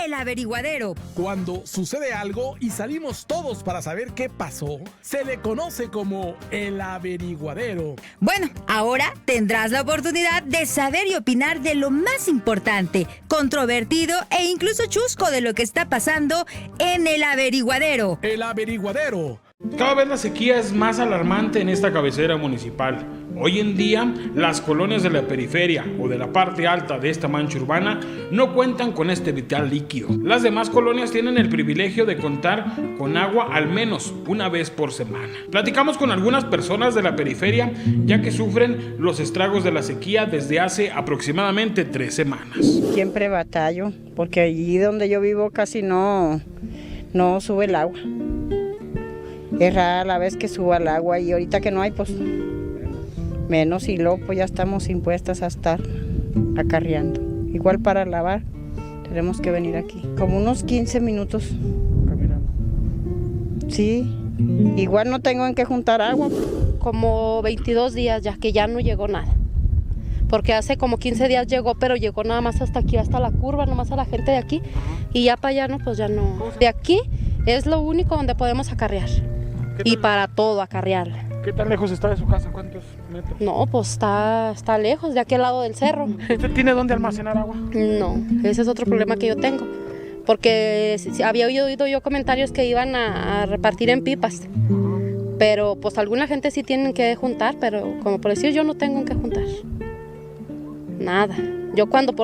El Averiguadero. Cuando sucede algo y salimos todos para saber qué pasó, se le conoce como El Averiguadero. Bueno, ahora tendrás la oportunidad de saber y opinar de lo más importante, controvertido e incluso chusco de lo que está pasando en El Averiguadero. El Averiguadero. Cada vez la sequía es más alarmante en esta cabecera municipal. Hoy en día, las colonias de la periferia o de la parte alta de esta mancha urbana no cuentan con este vital líquido. Las demás colonias tienen el privilegio de contar con agua al menos una vez por semana. Platicamos con algunas personas de la periferia, ya que sufren los estragos de la sequía desde hace aproximadamente 3 semanas. Siempre batallo, porque allí donde yo vivo casi no sube el agua. Es rara la vez que suba el agua y ahorita que no hay, pues menos, y luego pues ya estamos impuestas a estar acarreando. Igual para lavar tenemos que venir aquí, como unos 15 minutos. Caminando. Sí, igual no tengo en qué juntar agua. Como 22 días ya que ya no llegó nada. Porque hace como 15 días llegó, pero llegó nada más hasta aquí, hasta la curva, nomás a la gente de aquí. Y ya para allá no, pues ya no. De aquí es lo único donde podemos acarrear. Y para todo acarrear. ¿Qué tan lejos está de su casa? ¿Cuántos metros? No, pues está lejos, de aquel lado del cerro. ¿Usted tiene dónde almacenar agua? No, ese es otro problema que yo tengo. Porque había oído yo comentarios que iban a repartir en pipas. Pero pues alguna gente sí tienen que juntar, pero como por decir yo no tengo en qué juntar. Nada. Yo cuando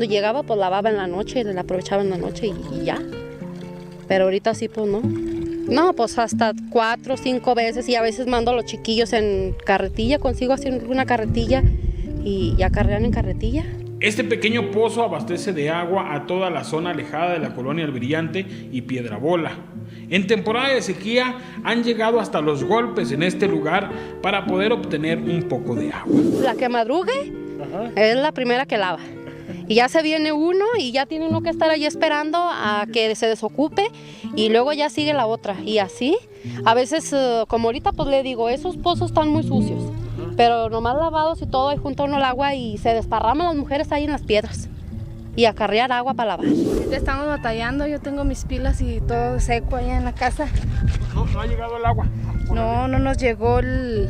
llegaba pues lavaba en la noche, la aprovechaba en la noche y ya. Pero ahorita sí pues no. No, pues hasta 4 o 5 veces, y a veces mando a los chiquillos en carretilla, consigo hacer una carretilla y acarrean en carretilla. Este pequeño pozo abastece de agua a toda la zona alejada de la colonia El Brillante y Piedrabola. En temporada de sequía han llegado hasta los golpes en este lugar para poder obtener un poco de agua. La que madrugue es la primera que lava. Y ya se viene uno y ya tiene uno que estar ahí esperando a que se desocupe y luego ya sigue la otra. Y así, a veces, como ahorita pues le digo, esos pozos están muy sucios, pero nomás lavados y todo, ahí junto a uno el agua y se desparraman las mujeres ahí en las piedras y acarrear agua para lavar. Estamos batallando, yo tengo mis pilas y todo seco allá en la casa. No ha llegado el agua. No nos llegó el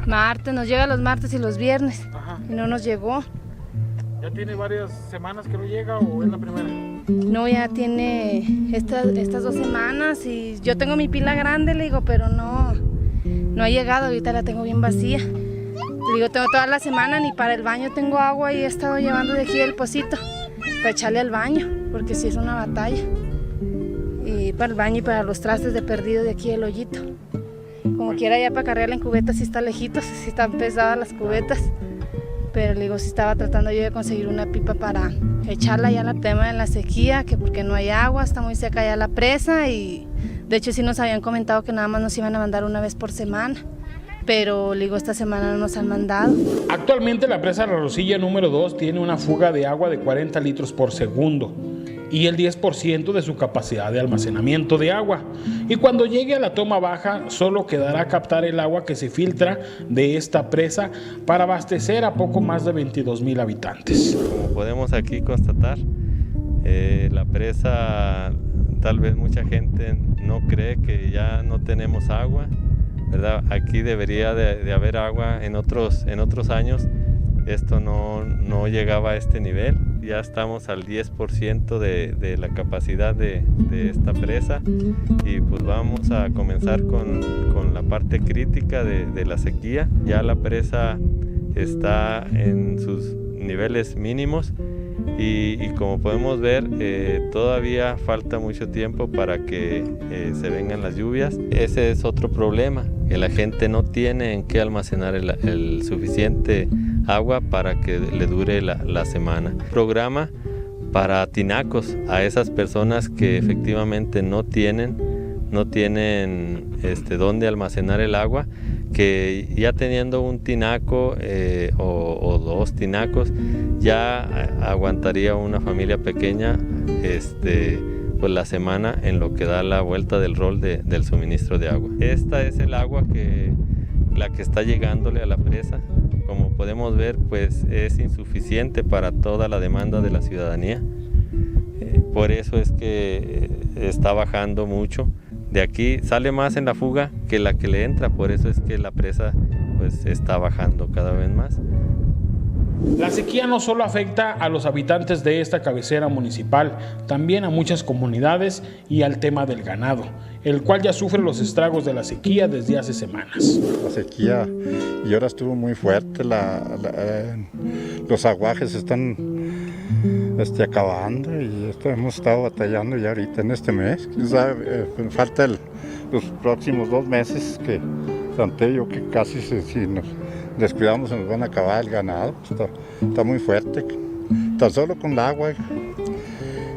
martes, nos llega los martes y los viernes. Y no nos llegó. ¿Ya tiene varias semanas que no llega o es la primera? No, ya tiene estas 2 semanas y yo tengo mi pila grande, le digo, pero no ha llegado, ahorita la tengo bien vacía. Le digo, tengo toda la semana, ni para el baño tengo agua y he estado llevando de aquí el pocito para echarle al baño, porque sí es una batalla. Y para el baño y para los trastes de perdido de aquí el hoyito. Como quiera ya para cargarla en cubetas sí está lejitos, sí están pesadas las cubetas. Pero le digo, si estaba tratando yo de conseguir una pipa para echarla ya al tema de la sequía, que porque no hay agua, está muy seca ya la presa y de hecho sí nos habían comentado que nada más nos iban a mandar una vez por semana, pero le digo, esta semana no nos han mandado. Actualmente la presa La Rosilla número 2 tiene una fuga de agua de 40 litros por segundo y el 10% de su capacidad de almacenamiento de agua. Y cuando llegue a la toma baja, solo quedará captar el agua que se filtra de esta presa para abastecer a poco más de 22,000 habitantes. Como podemos aquí constatar, la presa, tal vez mucha gente no cree que ya no tenemos agua, ¿verdad? Aquí debería de haber agua en otros años. Esto no llegaba a este nivel, ya estamos al 10% de la capacidad de esta presa y pues vamos a comenzar con la parte crítica de la sequía. Ya la presa está en sus niveles mínimos y como podemos ver todavía falta mucho tiempo para que se vengan las lluvias. Ese es otro problema, que la gente no tiene en qué almacenar el suficiente agua para que le dure la semana. Programa para tinacos a esas personas que efectivamente no tienen dónde almacenar el agua, que ya teniendo un tinaco o 2 tinacos ya aguantaría una familia pequeña pues la semana en lo que da la vuelta del rol del suministro de agua. Esta es el agua la que está llegándole a la presa. Como podemos ver, pues es insuficiente para toda la demanda de la ciudadanía. por eso es que está bajando mucho. De aquí sale más en la fuga que la que le entra, por eso es que la presa pues está bajando cada vez más. La sequía no solo afecta a los habitantes de esta cabecera municipal, también a muchas comunidades y al tema del ganado, el cual ya sufre los estragos de la sequía desde hace semanas. La sequía y ahora estuvo muy fuerte, los aguajes están acabando y hemos estado batallando ya ahorita en este mes. Falta los próximos 2 meses que planté yo que casi si nos descuidamos se nos van a acabar el ganado. Está muy fuerte, tan solo con el agua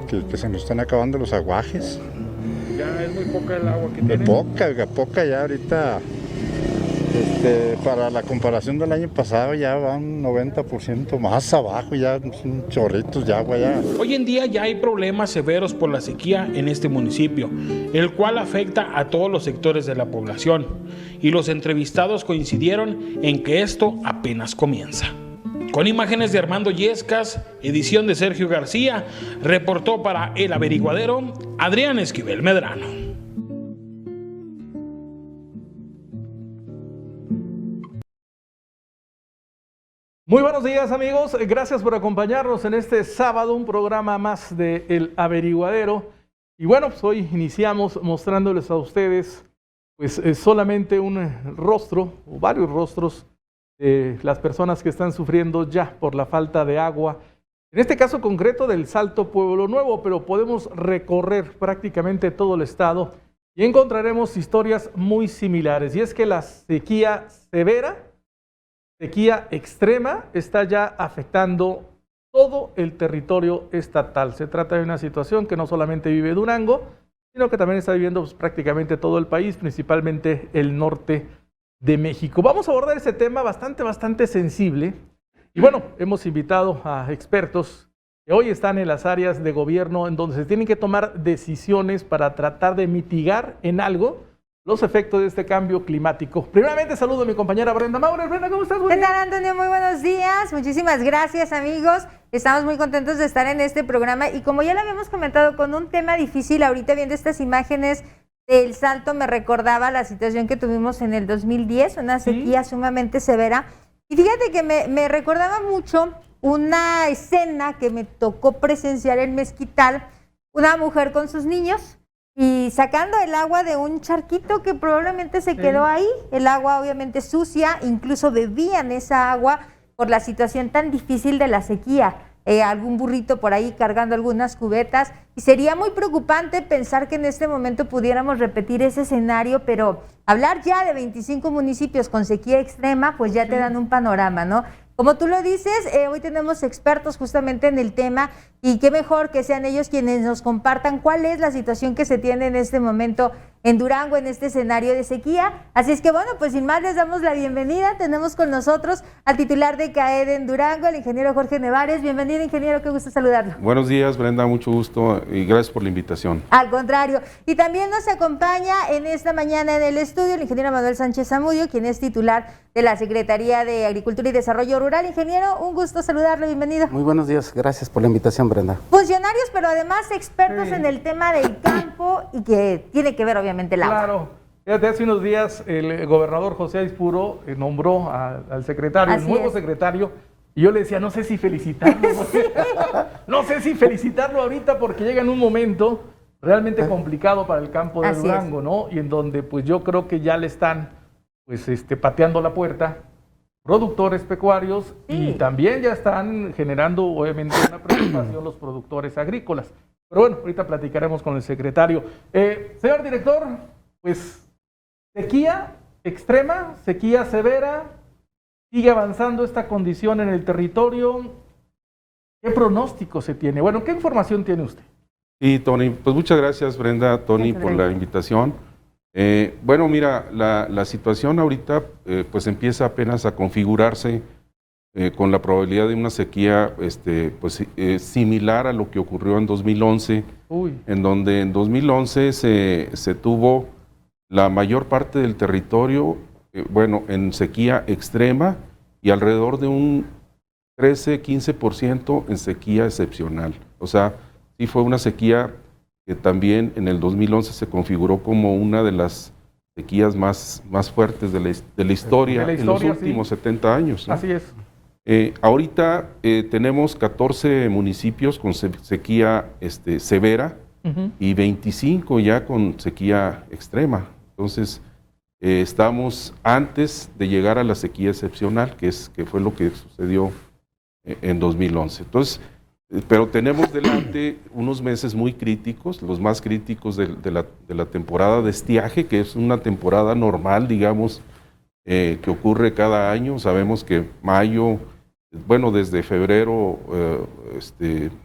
que se nos están acabando los aguajes. Ya es muy poca el agua que tiene. Poca ya ahorita. Para la comparación del año pasado ya va un 90% más abajo, ya son chorritos de agua ya. Hoy en día ya hay problemas severos por la sequía en este municipio, el cual afecta a todos los sectores de la población, y los entrevistados coincidieron en que esto apenas comienza. Con imágenes de Armando Yescas, edición de Sergio García, reportó para El Averiguadero, Adrián Esquivel Medrano. Muy buenos días, amigos, gracias por acompañarnos en este sábado, un programa más de El Averiguadero. Y bueno, pues hoy iniciamos mostrándoles a ustedes pues solamente un rostro o varios rostros de las personas que están sufriendo ya por la falta de agua. En este caso concreto del Salto Pueblo Nuevo, pero podemos recorrer prácticamente todo el estado y encontraremos historias muy similares. Y es que la sequía severa, sequía extrema, está ya afectando todo el territorio estatal. Se trata de una situación que no solamente vive Durango, sino que también está viviendo pues, prácticamente todo el país, principalmente el norte de México. Vamos a abordar ese tema bastante sensible. Y bueno, hemos invitado a expertos que hoy están en las áreas de gobierno en donde se tienen que tomar decisiones para tratar de mitigar en algo los efectos de este cambio climático. Primeramente saludo a mi compañera Brenda Maurer. Brenda, ¿cómo estás? ¿Qué tal, Antonio? Muy buenos días. Muchísimas gracias, amigos. Estamos muy contentos de estar en este programa y como ya lo habíamos comentado, con un tema difícil, ahorita viendo estas imágenes del Salto me recordaba la situación que tuvimos en el 2010, una sequía sumamente severa. Y fíjate que me recordaba mucho una escena que me tocó presenciar en Mezquital, una mujer con sus niños y sacando el agua de un charquito que probablemente se quedó ahí, el agua obviamente sucia, incluso bebían esa agua por la situación tan difícil de la sequía. Algún burrito por ahí cargando algunas cubetas, y sería muy preocupante pensar que en este momento pudiéramos repetir ese escenario, pero hablar ya de 25 municipios con sequía extrema, pues ya te dan un panorama, ¿no? Como tú lo dices, hoy tenemos expertos justamente en el tema y qué mejor que sean ellos quienes nos compartan cuál es la situación que se tiene en este momento en Durango, en este escenario de sequía. Así es que bueno, pues sin más les damos la bienvenida. Tenemos con nosotros al titular de CAED en Durango, el ingeniero Jorge Nevares. Bienvenido, ingeniero, qué gusto saludarlo. Buenos días, Brenda, mucho gusto y gracias por la invitación. Al contrario. Y también nos acompaña en esta mañana en el estudio el ingeniero Manuel Sánchez Zamudio, quien es titular de la Secretaría de Agricultura y Desarrollo Rural. Ingeniero, un gusto saludarlo, bienvenido. Muy buenos días, gracias por la invitación, Brenda. Funcionarios, pero además expertos en el tema del campo y que tiene que ver obviamente el agua. Claro, fíjate, hace unos días el gobernador José Aispuro nombró al secretario, el nuevo secretario, y yo le decía, no sé si felicitarlo, no sé si felicitarlo ahorita porque llega en un momento realmente complicado para el campo de Durango, ¿no? Y en donde pues yo creo que ya le están pues pateando la puerta productores pecuarios y también ya están generando obviamente una preocupación los productores agrícolas. Pero bueno, ahorita platicaremos con el secretario. Señor director, pues sequía extrema, sequía severa, sigue avanzando esta condición en el territorio. ¿Qué pronóstico se tiene? Bueno, ¿qué información tiene usted? Sí, Tony, pues muchas gracias, Brenda, Tony, por la invitación. Bueno, mira, la situación ahorita pues empieza apenas a configurarse con la probabilidad de una sequía pues, similar a lo que ocurrió en 2011, en donde en 2011 se tuvo la mayor parte del territorio bueno, en sequía extrema y alrededor de un 13-15% en sequía excepcional. O sea, Sí, fue una sequía que también en el 2011 se configuró como una de las sequías más fuertes de la historia en los últimos 70 años, ¿no? Así es. Ahorita tenemos 14 municipios con sequía severa y 25 ya con sequía extrema. Entonces, estamos antes de llegar a la sequía excepcional, que fue lo que sucedió en 2011. Entonces, pero tenemos delante unos meses muy críticos, los más críticos de la temporada de estiaje, que es una temporada normal, digamos, que ocurre cada año. Sabemos que mayo, bueno, desde febrero,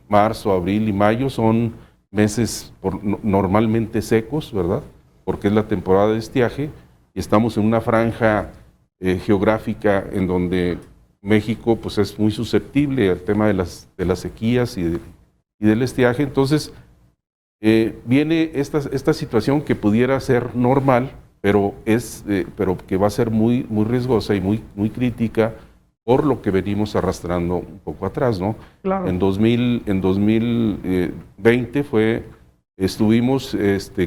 marzo, abril y mayo son meses normalmente secos, ¿verdad? Porque es la temporada de estiaje y estamos en una franja geográfica en donde México pues es muy susceptible al tema de las sequías y del estiaje. Entonces viene esta situación que pudiera ser normal, pero que va a ser muy riesgosa y muy crítica por lo que venimos arrastrando un poco atrás, ¿no? Claro. En 2020 estuvimos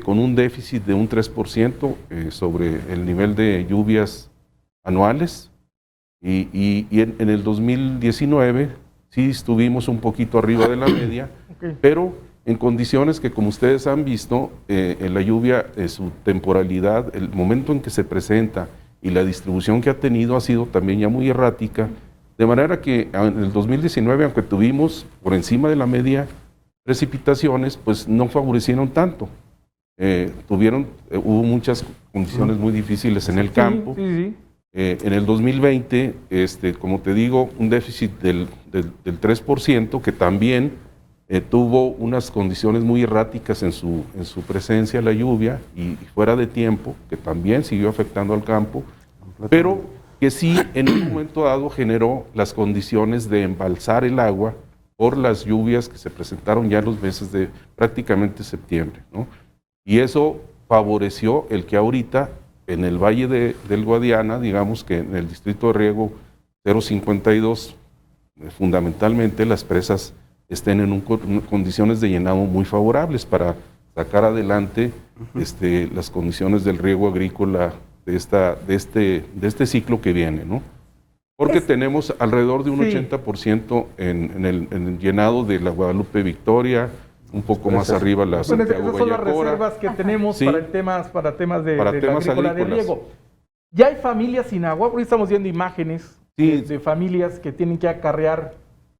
con un déficit de un 3% sobre el nivel de lluvias anuales. Y en el 2019 sí estuvimos un poquito arriba de la media, okay, pero en condiciones que, como ustedes han visto, en la lluvia, su temporalidad, el momento en que se presenta y la distribución que ha tenido ha sido también ya muy errática, de manera que en el 2019, aunque tuvimos por encima de la media precipitaciones, pues no favorecieron tanto. Hubo muchas condiciones muy difíciles en el campo. Sí. En el 2020, como te digo, un déficit del 3%, que también tuvo unas condiciones muy erráticas en su presencia, la lluvia, y fuera de tiempo, que también siguió afectando al campo, pero que sí en un momento dado generó las condiciones de embalsar el agua por las lluvias que se presentaron ya en los meses de prácticamente septiembre, ¿no? Y eso favoreció el que ahorita en el Valle del Guadiana, digamos que en el distrito de riego 052, fundamentalmente las presas estén en condiciones de llenado muy favorables para sacar adelante las condiciones del riego agrícola de este ciclo que viene, ¿no? Porque tenemos alrededor de un 80% en el llenado de la Guadalupe Victoria, un poco más arriba la Santiago esas son las Bellacora. reservas que tenemos, sí, para temas de temas agrícola de riego. Ya hay familias sin agua, porque estamos viendo imágenes, sí, de familias que tienen que acarrear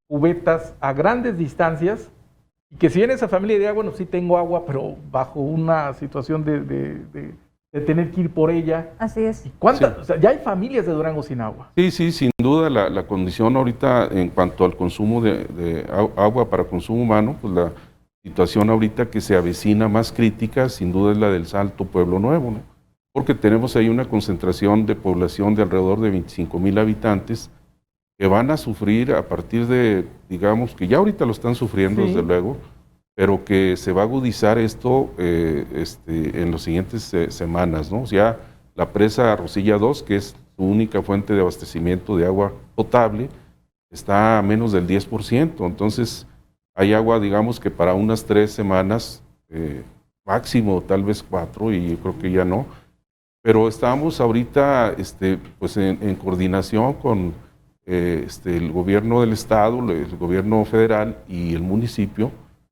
cubetas a grandes distancias, y que si bien esa familia de agua, bueno, sí tengo agua, pero bajo una situación de tener que ir por ella. Así es. Sí. O sea, ya hay familias de Durango sin agua. Sí, sin duda la condición ahorita en cuanto al consumo de agua para consumo humano, pues la situación ahorita que se avecina más crítica, sin duda, es la del Salto Pueblo Nuevo, ¿no? Porque tenemos ahí una concentración de población de alrededor de 25,000 habitantes que van a sufrir a partir de, digamos, que ya ahorita lo están sufriendo, sí, desde luego, pero que se va a agudizar esto en las siguientes semanas, ¿no? Ya la presa Rosilla 2, que es su única fuente de abastecimiento de agua potable, está a menos del 10%, entonces hay agua, digamos, que para unas 3 semanas, máximo tal vez 4, y yo creo que ya no. Pero estamos ahorita pues en coordinación con el gobierno del estado, el gobierno federal y el municipio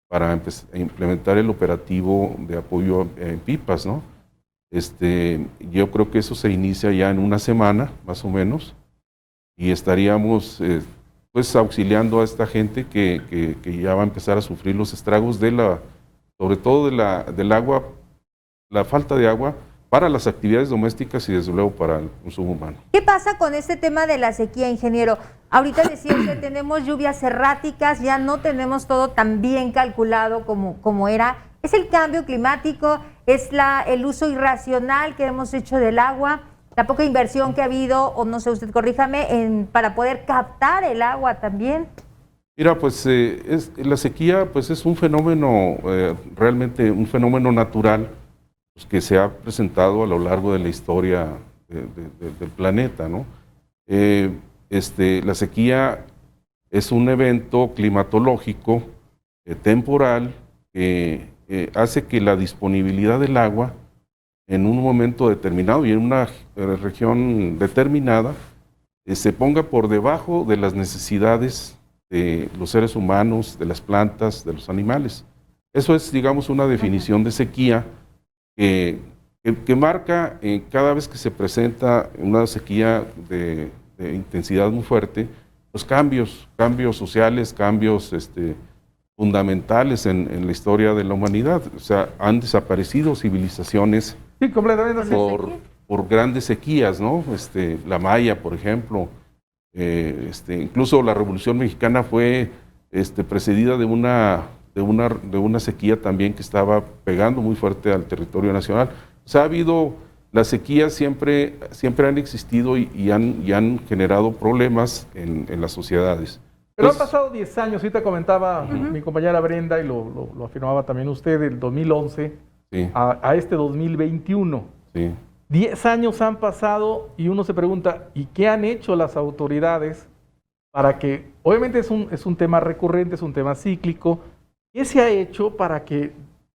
para implementar el operativo de apoyo en pipas, ¿no? Yo creo que eso se inicia ya en una semana, más o menos, y estaríamos pues auxiliando a esta gente que ya va a empezar a sufrir los estragos sobre todo del agua, la falta de agua para las actividades domésticas y desde luego para el consumo humano. ¿Qué pasa con este tema de la sequía, ingeniero? Ahorita decía que tenemos lluvias erráticas, ya no tenemos todo tan bien calculado como era. ¿Es el cambio climático? ¿Es el uso irracional que hemos hecho del agua? ¿La poca inversión que ha habido, o no sé, usted corríjame, para poder captar el agua también? Mira, pues la sequía pues es un fenómeno, realmente un fenómeno natural, pues, que se ha presentado a lo largo de la historia del planeta, ¿no? La sequía es un evento climatológico temporal que hace que la disponibilidad del agua en un momento determinado y en una región determinada se ponga por debajo de las necesidades de los seres humanos, de las plantas, de los animales. Eso es, digamos, una definición de sequía que marca cada vez que se presenta una sequía de intensidad muy fuerte, los cambios sociales, cambios fundamentales en la historia de la humanidad. O sea, han desaparecido civilizaciones Sí, completamente. por grandes sequías, ¿no? La Maya, por ejemplo, incluso la Revolución Mexicana fue precedida de una sequía también que estaba pegando muy fuerte al territorio nacional. O sea, ha habido, las sequías siempre han existido y han generado problemas en las sociedades. Pero Entonces, han pasado 10 años, ahorita comentaba mi compañera Brenda y lo afirmaba también usted, del 2011 sí, a este 2021. sí. 10 años han pasado y uno se pregunta, ¿y qué han hecho las autoridades para que, obviamente es un tema recurrente, es un tema cíclico, ¿qué se ha hecho para que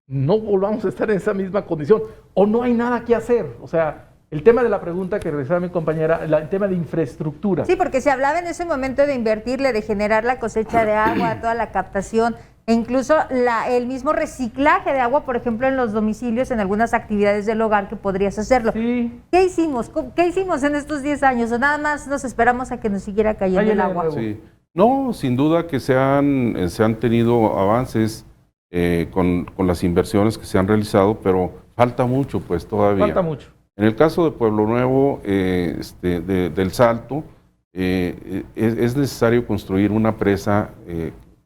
no volvamos a estar en esa misma condición? ¿O no hay nada que hacer? O sea, el tema de la pregunta que realizaba mi compañera, el tema de infraestructura. Sí, porque se hablaba en ese momento de invertirle, de generar la cosecha de agua, toda la captación, e incluso el mismo reciclaje de agua, por ejemplo, en los domicilios, en algunas actividades del hogar que podrías hacerlo. Sí. ¿Qué hicimos? ¿Qué hicimos en estos 10 años? ¿O nada más nos esperamos a que nos siguiera cayendo Ahí el de agua? nuevo. Sí. No, sin duda que se han tenido avances con las inversiones que se han realizado, pero falta mucho, pues todavía. Falta mucho. En el caso de Pueblo Nuevo, del Salto, es necesario construir una presa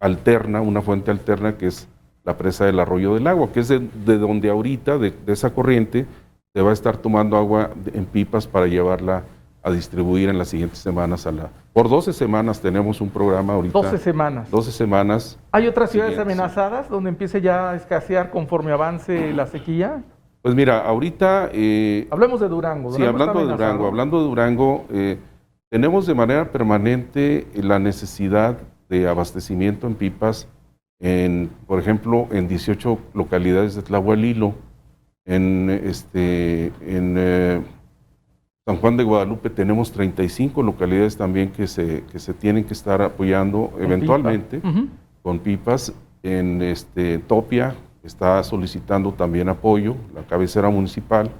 alterna, una fuente alterna, que es la presa del Arroyo del Agua, que es de donde ahorita, de esa corriente, se va a estar tomando agua en pipas para llevarla a distribuir en las siguientes semanas por 12 semanas tenemos un programa ahorita. 12 semanas. 12 semanas. ¿Hay otras ciudades Siguientes. amenazadas donde empiece ya a escasear conforme avance la sequía? Pues mira, ahorita... Hablemos de Durango. Sí, hablando de Durango, tenemos de manera permanente la necesidad de abastecimiento en pipas, por ejemplo, en 18 localidades de Tlahualilo, en San Juan de Guadalupe tenemos 35 localidades también que se tienen que estar apoyando eventualmente con pipas. En Topia está solicitando también apoyo, la cabecera municipal,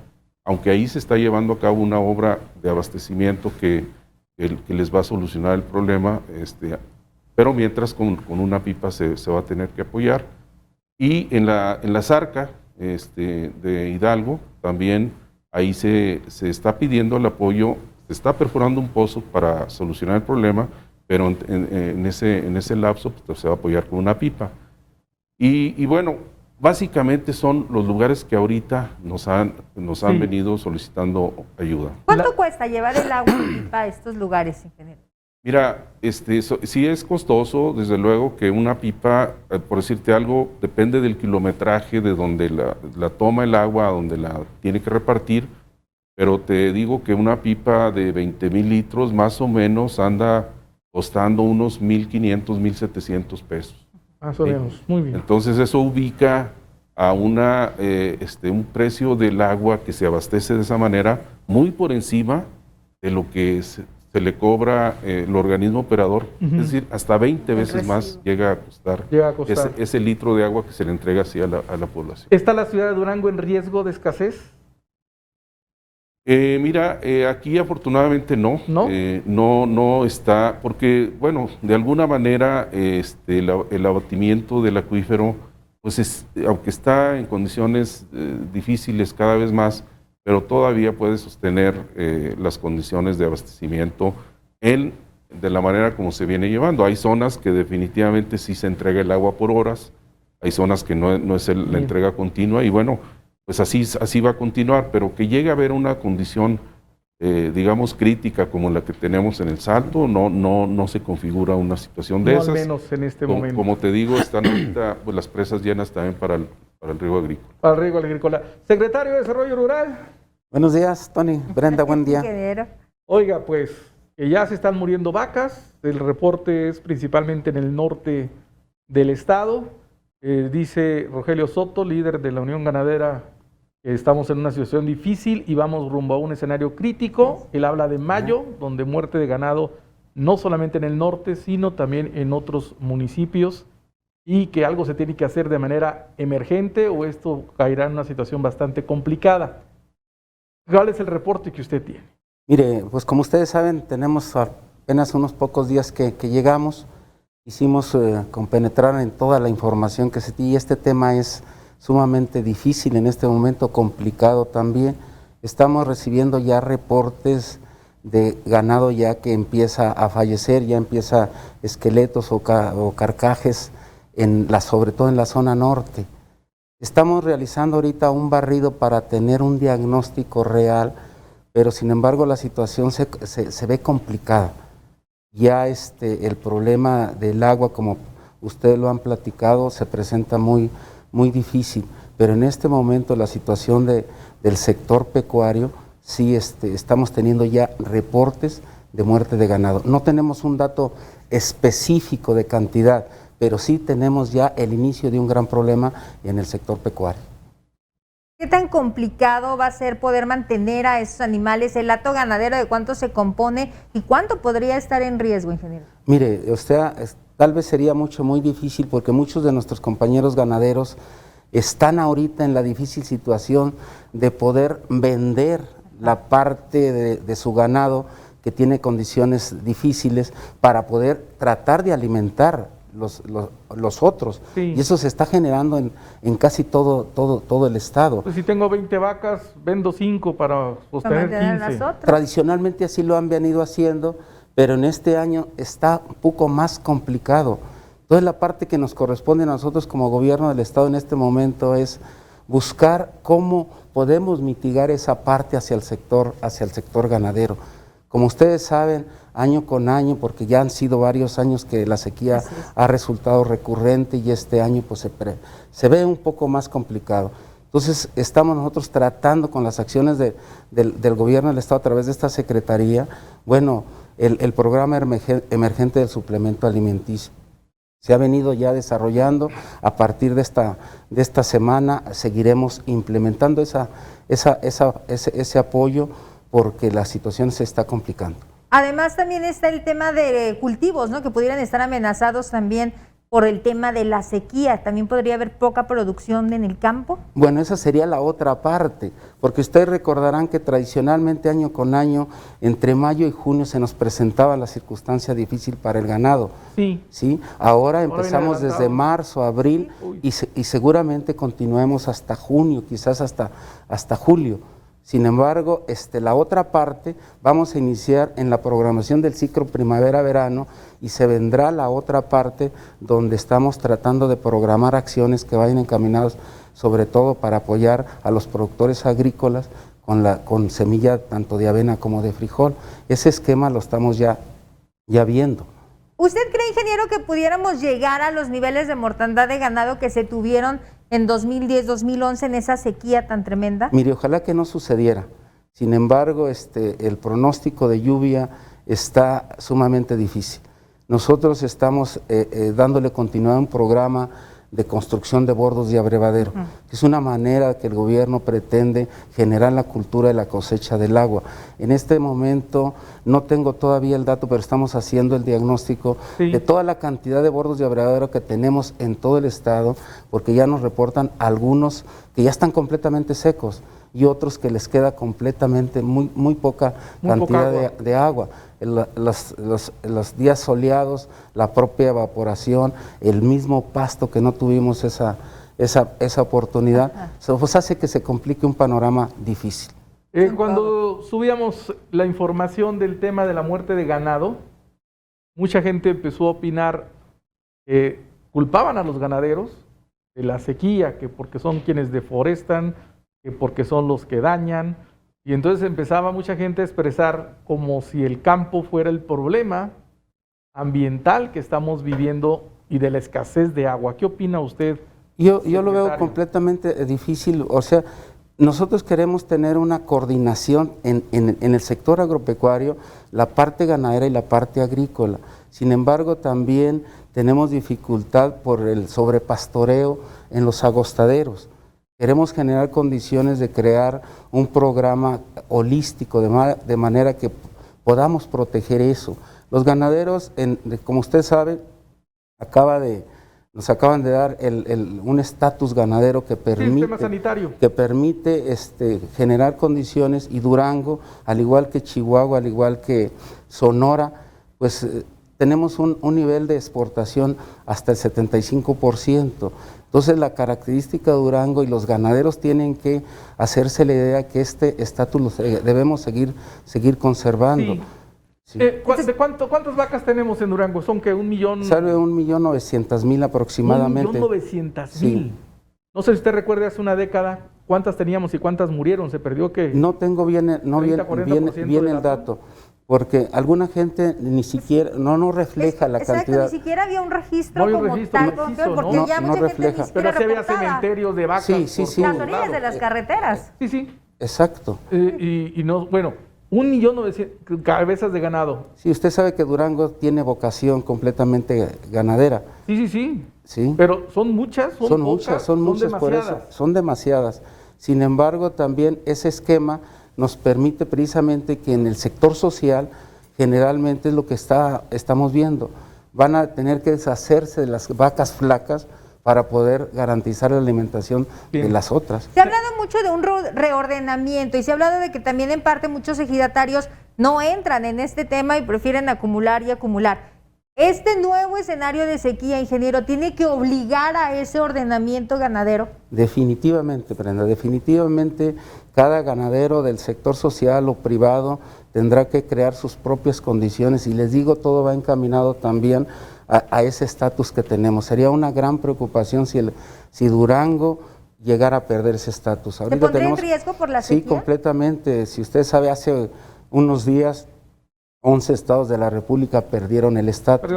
aunque ahí se está llevando a cabo una obra de abastecimiento que les va a solucionar el problema, pero mientras con una pipa se va a tener que apoyar. Y en la Zarca de Hidalgo también ahí se está pidiendo el apoyo, se está perforando un pozo para solucionar el problema, pero en ese lapso pues, se va a apoyar con una pipa. Y bueno, básicamente son los lugares que ahorita nos han venido solicitando ayuda. ¿Cuánto cuesta llevar el agua en pipa a estos lugares, ingeniero? Mira, sí es costoso, desde luego que una pipa, por decirte algo, depende del kilometraje de donde la toma el agua, a donde la tiene que repartir, pero te digo que una pipa de 20,000 litros más o menos anda costando unos 1,500, 1,700 pesos. Más o menos, muy bien. Entonces eso ubica a un precio del agua que se abastece de esa manera muy por encima de lo que se le cobra el organismo operador, es decir, hasta 20 veces más llega a costar, ese litro de agua que se le entrega así a la población. ¿Está la ciudad de Durango en riesgo de escasez? Mira, aquí afortunadamente no, no está, porque bueno, de alguna manera el abatimiento del acuífero, pues aunque está en condiciones difíciles cada vez más, pero todavía puede sostener las condiciones de abastecimiento de la manera como se viene llevando. Hay zonas que definitivamente sí se entrega el agua por horas, hay zonas que no es la entrega continua y bueno, pues así va a continuar, pero que llegue a haber una condición, digamos, crítica como la que tenemos en el Salto, no se configura una situación de esas. Al menos en este momento. Como te digo, están ahorita pues, las presas llenas también para el riego agrícola. Para el riego agrícola. Secretario de Desarrollo Rural. Buenos días, Tony. Brenda, buen día. Oiga, pues, que ya se están muriendo vacas. El reporte es principalmente en el norte del estado. Dice Rogelio Soto, líder de la Unión Ganadera, que estamos en una situación difícil y vamos rumbo a un escenario crítico. Él habla de mayo, donde muerte de ganado no solamente en el norte, sino también en otros municipios, y que algo se tiene que hacer de manera emergente o esto caerá en una situación bastante complicada. ¿Cuál es el reporte que usted tiene? Mire, pues como ustedes saben, tenemos apenas unos pocos días que llegamos. Quisimos compenetrar en toda la información que se tiene, y este tema es sumamente difícil en este momento, complicado también. Estamos recibiendo ya reportes de ganado ya que empieza a fallecer, ya empieza esqueletos o carcajes, sobre todo en la zona norte. Estamos realizando ahorita un barrido para tener un diagnóstico real, pero sin embargo la situación se ve complicada. Ya el problema del agua, como ustedes lo han platicado, se presenta muy difícil, pero en este momento la situación del sector pecuario, sí estamos teniendo ya reportes de muerte de ganado. No tenemos un dato específico de cantidad, pero sí tenemos ya el inicio de un gran problema en el sector pecuario. ¿Qué tan complicado va a ser poder mantener a esos animales? ¿El hato ganadero de cuánto se compone y cuánto podría estar en riesgo, ingeniero? Mire, o sea, tal vez sería muy difícil porque muchos de nuestros compañeros ganaderos están ahorita en la difícil situación de poder vender la parte de su ganado que tiene condiciones difíciles para poder tratar de alimentar los otros, sí. Y eso se está generando en casi todo el estado. Pues si tengo 20 vacas, vendo 5 para sostener 15. Tradicionalmente así lo han venido haciendo, pero en este año está un poco más complicado. Entonces la parte que nos corresponde a nosotros como gobierno del estado en este momento es buscar cómo podemos mitigar esa parte hacia el sector ganadero. Como ustedes saben, año con año, porque ya han sido varios años que la sequía ha resultado recurrente y este año pues se ve un poco más complicado. Entonces estamos nosotros tratando con las acciones del gobierno del estado a través de esta secretaría, bueno, el programa emergente del suplemento alimenticio. Se ha venido ya desarrollando. A partir de esta semana seguiremos implementando ese apoyo porque la situación se está complicando. Además también está el tema de cultivos, ¿no? Que pudieran estar amenazados también por el tema de la sequía. ¿También podría haber poca producción en el campo? Bueno, esa sería la otra parte, porque ustedes recordarán que tradicionalmente año con año, entre mayo y junio se nos presentaba la circunstancia difícil para el ganado. Sí. ¿Sí? Ahora empezamos desde marzo, abril y seguramente continuemos hasta junio, quizás hasta julio. Sin embargo, la otra parte vamos a iniciar en la programación del ciclo primavera-verano y se vendrá la otra parte donde estamos tratando de programar acciones que vayan encaminadas sobre todo para apoyar a los productores agrícolas con semilla tanto de avena como de frijol. Ese esquema lo estamos ya viendo. ¿Usted cree, ingeniero, que pudiéramos llegar a los niveles de mortandad de ganado que se tuvieron en 2010, 2011 en esa sequía tan tremenda? Mire, ojalá que no sucediera. Sin embargo, el pronóstico de lluvia está sumamente difícil. Nosotros estamos dándole continuidad a un programa de construcción de bordos de abrevadero, que es una manera que el gobierno pretende generar la cultura de la cosecha del agua. En este momento no tengo todavía el dato, pero estamos haciendo el diagnóstico de toda la cantidad de bordos de abrevadero que tenemos en todo el estado, porque ya nos reportan algunos que ya están completamente secos y otros que les queda completamente muy poca cantidad de agua. Los días soleados, la propia evaporación, el mismo pasto que no tuvimos esa oportunidad, pues hace que se complique un panorama difícil. Cuando subíamos la información del tema de la muerte de ganado, mucha gente empezó a opinar que culpaban a los ganaderos de la sequía, que porque son quienes deforestan, que porque son los que dañan. Y entonces empezaba mucha gente a expresar como si el campo fuera el problema ambiental que estamos viviendo y de la escasez de agua. ¿Qué opina usted? Yo lo veo completamente difícil. O sea, nosotros queremos tener una coordinación en el sector agropecuario, la parte ganadera y la parte agrícola. Sin embargo, también tenemos dificultad por el sobrepastoreo en los agostaderos. Queremos generar condiciones de crear un programa holístico de manera que podamos proteger eso. Los ganaderos, como usted sabe, nos acaban de dar un estatus ganadero que permite generar condiciones, y Durango, al igual que Chihuahua, al igual que Sonora, pues tenemos un nivel de exportación hasta el 75%. Entonces la característica de Durango, y los ganaderos tienen que hacerse la idea que este estatus debemos seguir conservando. Sí. Sí. ¿Cuántas vacas tenemos en Durango? ¿Son que 1.000.000? Sale 1.900.000 aproximadamente. 1.900.000. Sí. No sé si usted recuerda hace una década cuántas teníamos y cuántas murieron. Se perdió que... No tengo bien el dato, porque alguna gente ni siquiera, no refleja la cantidad. Ni siquiera había un registro No había un como registro tal, preciso, porque ¿no? ya No mucha refleja. gente ni Pero siquiera sí había reportaba. cementerios de vacas. Sí. Las orillas de las carreteras. Sí. Exacto. Y no, bueno, 1.900.000 cabezas de ganado. Sí, usted sabe que Durango tiene vocación completamente ganadera. Sí. Sí. Pero son muchas, Son muchas, por eso. Son demasiadas. Sin embargo, también ese esquema nos permite precisamente que en el sector social, generalmente es lo que estamos viendo, van a tener que deshacerse de las vacas flacas para poder garantizar la alimentación de las otras. Se ha hablado mucho de un reordenamiento y se ha hablado de que también en parte muchos ejidatarios no entran en este tema y prefieren acumular y acumular. ¿Este nuevo escenario de sequía, ingeniero, tiene que obligar a ese ordenamiento ganadero? Definitivamente, Brenda, definitivamente cada ganadero del sector social o privado tendrá que crear sus propias condiciones, y les digo, todo va encaminado también a ese estatus que tenemos. Sería una gran preocupación si Durango llegara a perder ese estatus. ¿Se pondría en riesgo por la sequía? Sí, completamente. Si usted sabe, hace unos días 11 estados de la República perdieron el estatus.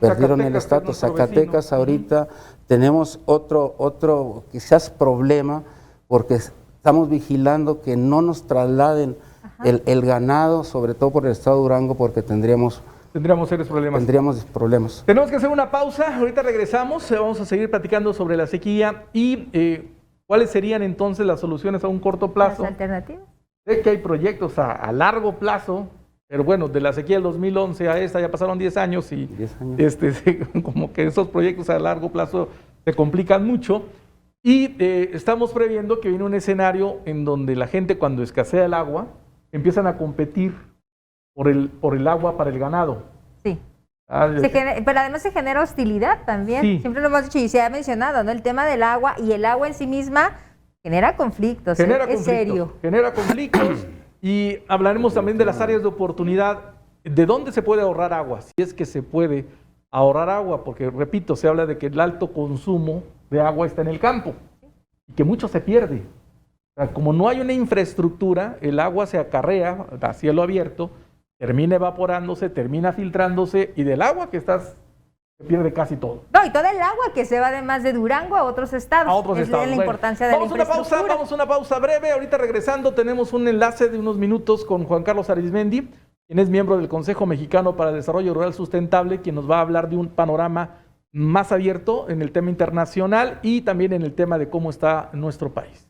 Perdieron el estatus. Zacatecas ahorita tenemos otro quizás problema, porque estamos vigilando que no nos trasladen el ganado, sobre todo por el estado de Durango, porque tendríamos serios problemas. Tenemos que hacer una pausa, ahorita regresamos, vamos a seguir platicando sobre la sequía y cuáles serían entonces las soluciones a un corto plazo. ¿Las alternativas? Sé que hay proyectos a largo plazo, pero bueno, de la sequía del 2011 a esta ya pasaron 10 años y 10 años. Como que esos proyectos a largo plazo se complican mucho, y estamos previendo que viene un escenario en donde la gente, cuando escasea el agua, empiezan a competir por el agua para el ganado. Sí. Pero además se genera hostilidad también. Sí. Siempre lo hemos dicho y se ha mencionado, ¿no? El tema del agua, y el agua en sí misma genera conflictos. Es serio. Genera conflictos. Y hablaremos también de las áreas de oportunidad, de dónde se puede ahorrar agua, si es que se puede ahorrar agua, porque repito, se habla de que el alto consumo de agua está en el campo y que mucho se pierde. O sea, como no hay una infraestructura, el agua se acarrea a cielo abierto, termina evaporándose, termina filtrándose, y del agua que se pierde casi todo. No, y todo el agua que se va además de Durango a otros estados. Es la importancia de la infraestructura. Vamos a una pausa breve. Ahorita regresando tenemos un enlace de unos minutos con Juan Carlos Arizmendi, quien es miembro del Consejo Mexicano para el Desarrollo Rural Sustentable, quien nos va a hablar de un panorama más abierto en el tema internacional y también en el tema de cómo está nuestro país.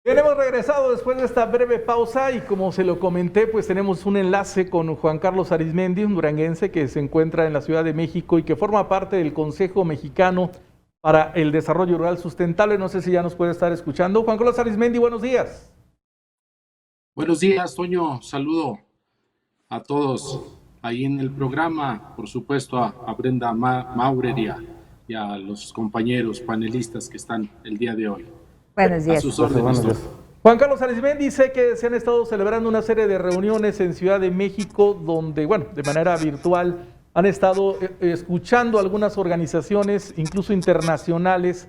Hemos regresado después de esta breve pausa y como se lo comenté, pues tenemos un enlace con Juan Carlos Arizmendi, un duranguense que se encuentra en la Ciudad de México y que forma parte del Consejo Mexicano para el Desarrollo Rural Sustentable. No sé si ya nos puede estar escuchando. Juan Carlos Arizmendi, buenos días. Buenos días, Toño. Saludo a todos ahí en el programa, por supuesto a Brenda Maurer y a los compañeros panelistas que están el día de hoy. Buenos A días. sus órdenes. Juan Carlos Arismendi dice que se han estado celebrando una serie de reuniones en Ciudad de México donde, bueno, de manera virtual han estado escuchando algunas organizaciones, incluso internacionales,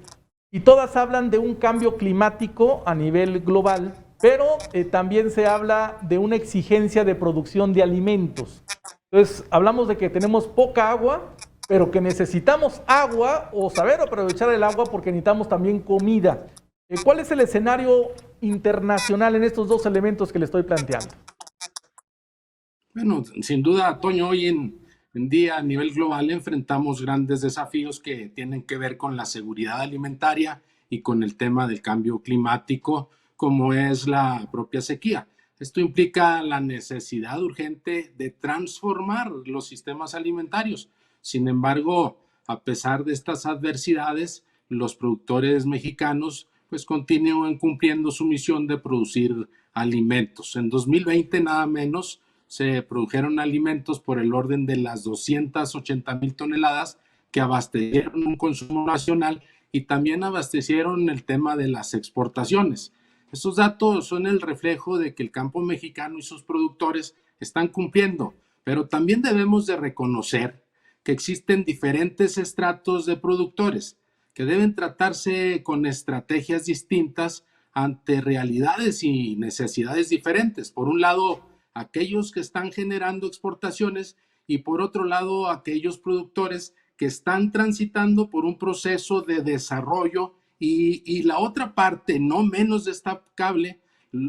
y todas hablan de un cambio climático a nivel global, pero también se habla de una exigencia de producción de alimentos. Entonces, hablamos de que tenemos poca agua, pero que necesitamos agua o saber aprovechar el agua porque necesitamos también comida. ¿Cuál es el escenario internacional en estos dos elementos que le estoy planteando? Bueno, sin duda, Toño, hoy en día a nivel global enfrentamos grandes desafíos que tienen que ver con la seguridad alimentaria y con el tema del cambio climático, como es la propia sequía. Esto implica la necesidad urgente de transformar los sistemas alimentarios. Sin embargo, a pesar de estas adversidades, los productores mexicanos pues continúan cumpliendo su misión de producir alimentos. En 2020 nada menos se produjeron alimentos por el orden de las 280,000 toneladas que abastecieron un consumo nacional y también abastecieron el tema de las exportaciones. Estos datos son el reflejo de que el campo mexicano y sus productores están cumpliendo, pero también debemos de reconocer que existen diferentes estratos de productores que deben tratarse con estrategias distintas ante realidades y necesidades diferentes. Por un lado, aquellos que están generando exportaciones y por otro lado, aquellos productores que están transitando por un proceso de desarrollo y la otra parte, no menos destacable,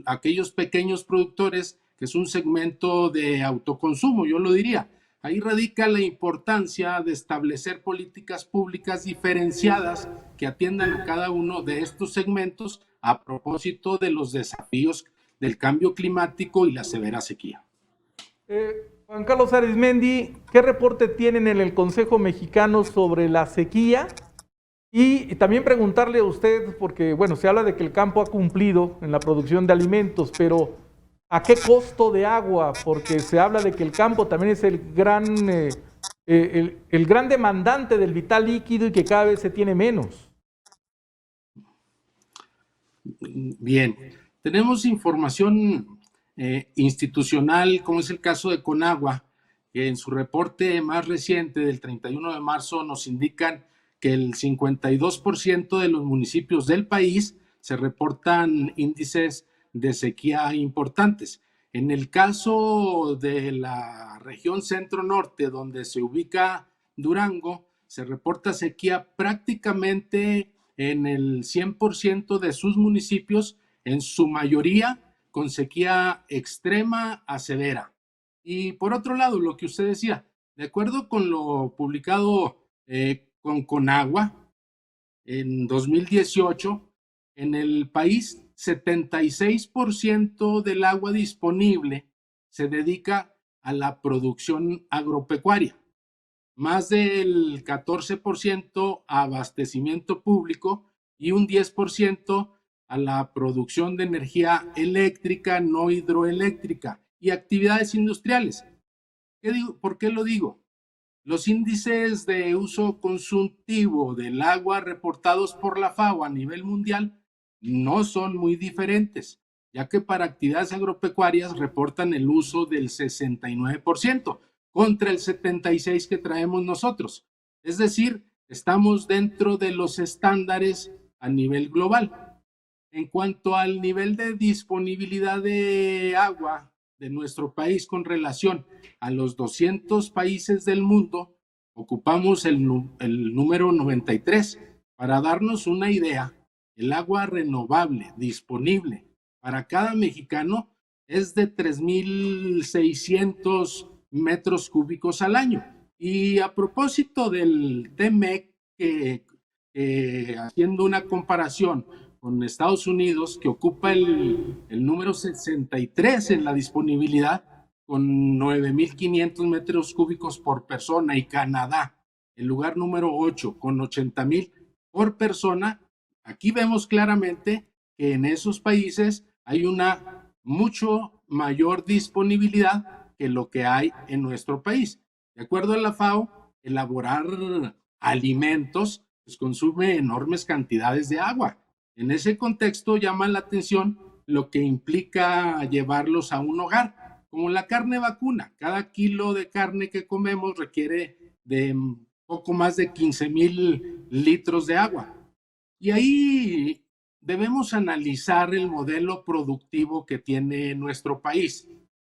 aquellos pequeños productores que es un segmento de autoconsumo, yo lo diría. Ahí radica la importancia de establecer políticas públicas diferenciadas que atiendan a cada uno de estos segmentos a propósito de los desafíos del cambio climático y la severa sequía. Juan Carlos Arismendi, ¿qué reporte tienen en el Consejo Mexicano sobre la sequía? Y también preguntarle a usted, porque bueno, se habla de que el campo ha cumplido en la producción de alimentos, pero ¿a qué costo de agua? Porque se habla de que el campo también es el gran demandante del vital líquido y que cada vez se tiene menos. Bien, tenemos información institucional, como es el caso de Conagua, que en su reporte más reciente del 31 de marzo nos indican que el 52% de los municipios del país se reportan índices de sequía importantes. En el caso de la región centro-norte, donde se ubica Durango, se reporta sequía prácticamente en el 100% de sus municipios, en su mayoría con sequía extrema a severa. Y por otro lado, lo que usted decía, de acuerdo con lo publicado con Conagua en 2018, en el país 76% del agua disponible se dedica a la producción agropecuaria, más del 14% a abastecimiento público y un 10% a la producción de energía eléctrica, no hidroeléctrica y actividades industriales. ¿Por qué lo digo? Los índices de uso consultivo del agua reportados por la FAO a nivel mundial no son muy diferentes, ya que para actividades agropecuarias reportan el uso del 69% contra el 76% que traemos nosotros. Es decir, estamos dentro de los estándares a nivel global. En cuanto al nivel de disponibilidad de agua de nuestro país con relación a los 200 países del mundo, ocupamos el número 93. Para darnos una idea, el agua renovable disponible para cada mexicano es de 3,600 metros cúbicos al año. Y a propósito del TEMEC, haciendo una comparación con Estados Unidos, que ocupa el número 63 en la disponibilidad, con 9,500 metros cúbicos por persona, y Canadá, el lugar número 8, con 80,000 por persona. Aquí vemos claramente que en esos países hay una mucho mayor disponibilidad que lo que hay en nuestro país. De acuerdo a la FAO, elaborar alimentos, pues consume enormes cantidades de agua. En ese contexto llama la atención lo que implica llevarlos a un hogar, como la carne vacuna. Cada kilo de carne que comemos requiere de poco más de 15,000 litros de agua. Y ahí debemos analizar el modelo productivo que tiene nuestro país.